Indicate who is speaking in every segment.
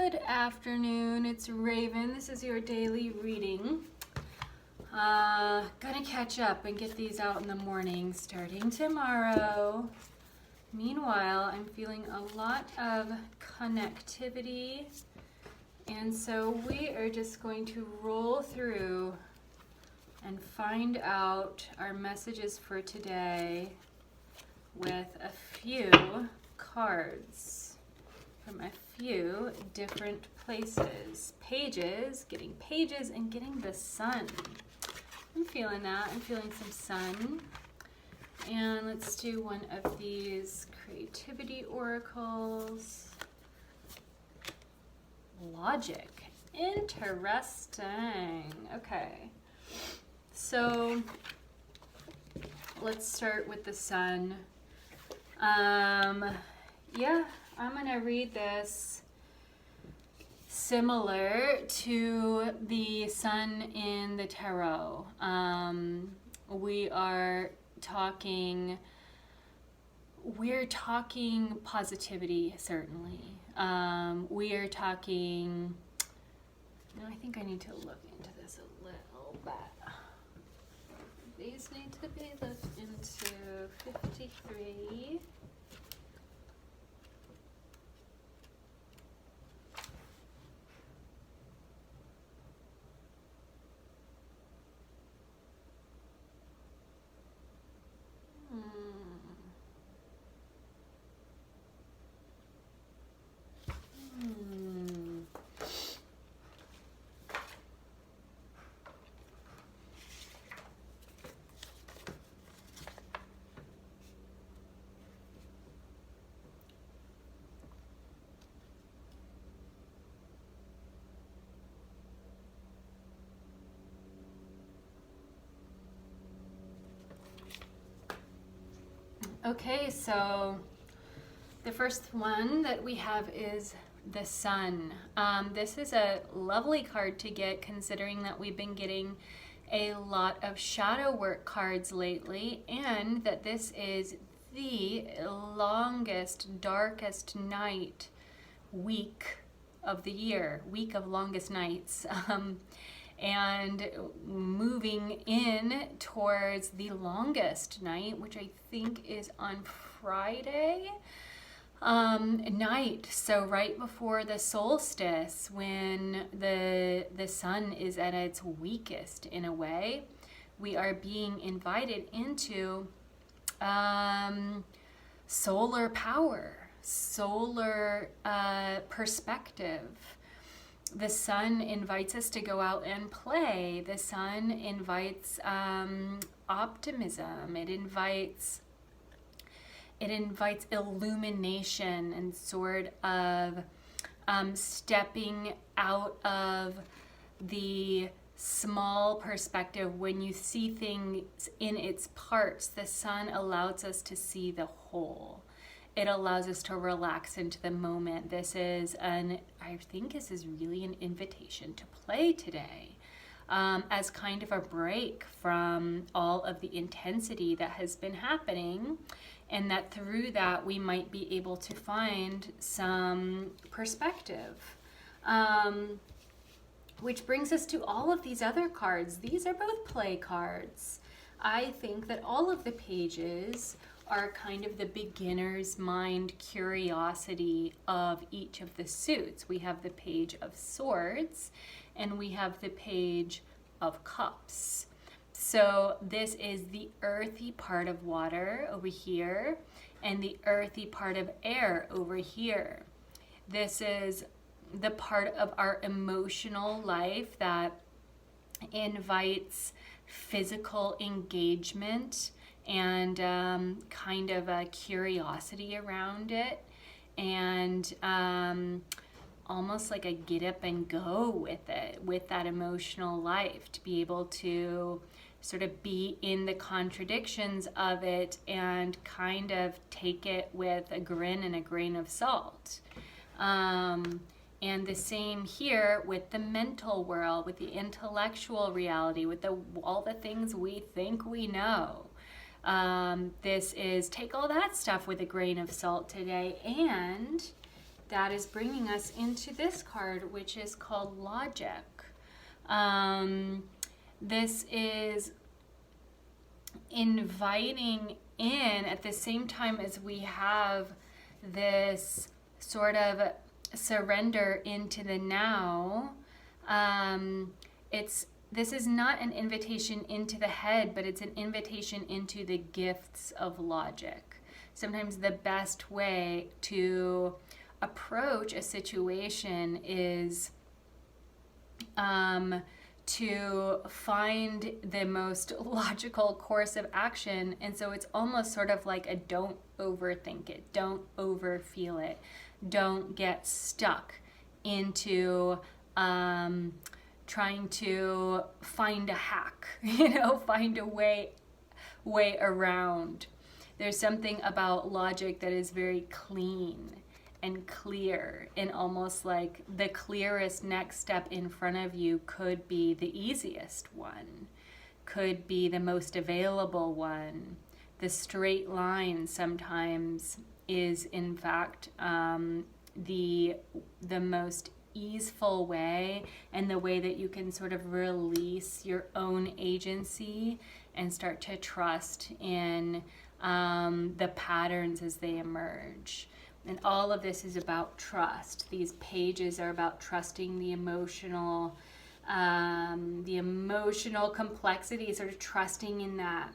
Speaker 1: Good afternoon, it's Raven. This is your daily reading. Gonna catch up and get these out in the morning starting tomorrow. Meanwhile, I'm feeling a lot of connectivity, and so we are just going to roll through and find out our messages for today with a few cards from a few different places. Pages, getting pages and getting the sun. I'm feeling that. I'm feeling some sun. And let's do one of these creativity oracles. Logic. Interesting. Okay. So let's start with the sun. Yeah, I'm gonna read this similar to the sun in the tarot. We're talking positivity, certainly. We are talking, I think I need to look into this a little bit. These need to be looked into. 53. Okay, so the first one that we have is the sun. This is a lovely card to get, considering that we've been getting a lot of shadow work cards lately, and that this is the longest, darkest night week of the year, week of longest nights. And moving in towards the longest night, which I think is on Friday night. So right before the solstice, when the sun is at its weakest in a way, we are being invited into solar power, solar perspective. The sun invites us to go out and play. The sun invites optimism. It invites illumination and sort of stepping out of the small perspective. When you see things in its parts, the sun allows us to see the whole. It allows us to relax into the moment. I think this is really an invitation to play today, as kind of a break from all of the intensity that has been happening, and that through that we might be able to find some perspective. Which brings us to all of these other cards. These are both play cards. I think that all of the pages are kind of the beginner's mind curiosity of each of the suits. We have the Page of Swords and we have the Page of Cups. So this is the earthy part of water over here and the earthy part of air over here. This is the part of our emotional life that invites physical engagement and kind of a curiosity around it, and almost like a get up and go with it, with that emotional life, to be able to sort of be in the contradictions of it and kind of take it with a grin and a grain of salt. And the same here with the mental world, with the intellectual reality, with all the things we think we know. This is take all that stuff with a grain of salt today and that is bringing us into this card, which is called Logic. This is inviting in at the same time as we have this sort of surrender into the now. This is not an invitation into the head, but it's an invitation into the gifts of logic. Sometimes the best way to approach a situation is to find the most logical course of action. And so it's almost sort of like a don't overthink it, don't overfeel it, don't get stuck into trying to find a hack, find a way around. There's something about logic that is very clean and clear, and almost like the clearest next step in front of you could be the easiest one, could be the most available one. The straight line sometimes is in fact the most easeful way, and the way that you can sort of release your own agency and start to trust in the patterns as they emerge. And all of this is about trust. These pages are about trusting the emotional complexity, sort of trusting in that,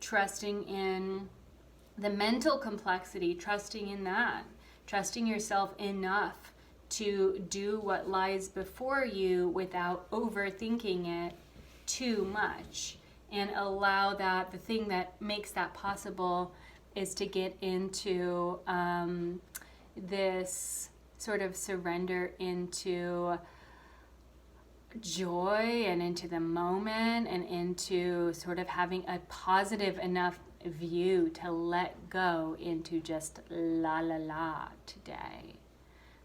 Speaker 1: trusting in the mental complexity, trusting in that, trusting yourself enough to do what lies before you without overthinking it too much, and allow that, the thing that makes that possible is to get into this sort of surrender into joy and into the moment, and into sort of having a positive enough view to let go into just la la la today.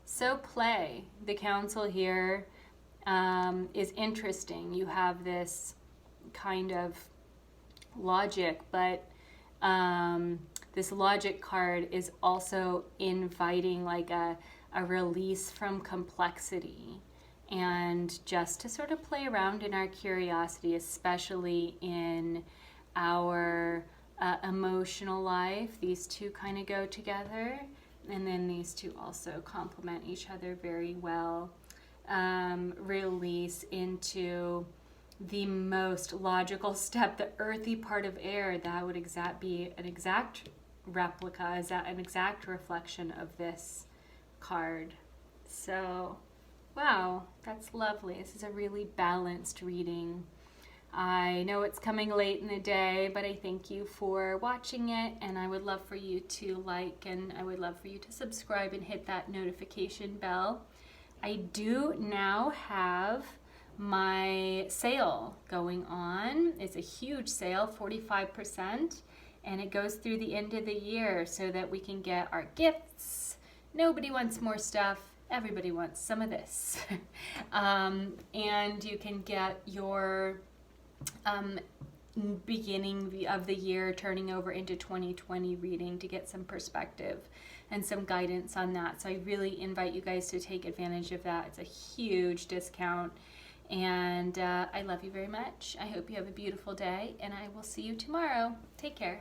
Speaker 1: So play. The council here is interesting. You have this kind of logic, but this logic card is also inviting like a release from complexity, and just to sort of play around in our curiosity, especially in our emotional life. These two kind of go together, and then these two also complement each other very well. Release into the most logical step, the earthy part of air, that would be an exact replica, is that an exact reflection of this card. So, wow, that's lovely. This is a really balanced reading. I know it's coming late in the day, but I thank you for watching it, and I would love for you to like, and I would love for you to subscribe and hit that notification bell. I do now have my sale going on. It's a huge sale, 45%, and it goes through the end of the year so that we can get our gifts. Nobody wants more stuff. Everybody wants some of this. And you can get your beginning of the year turning over into 2020 reading to get some perspective and some guidance on that. So I really invite you guys to take advantage of that. It's a huge discount, and I love you very much. I hope you have a beautiful day, and I will see you tomorrow. Take care.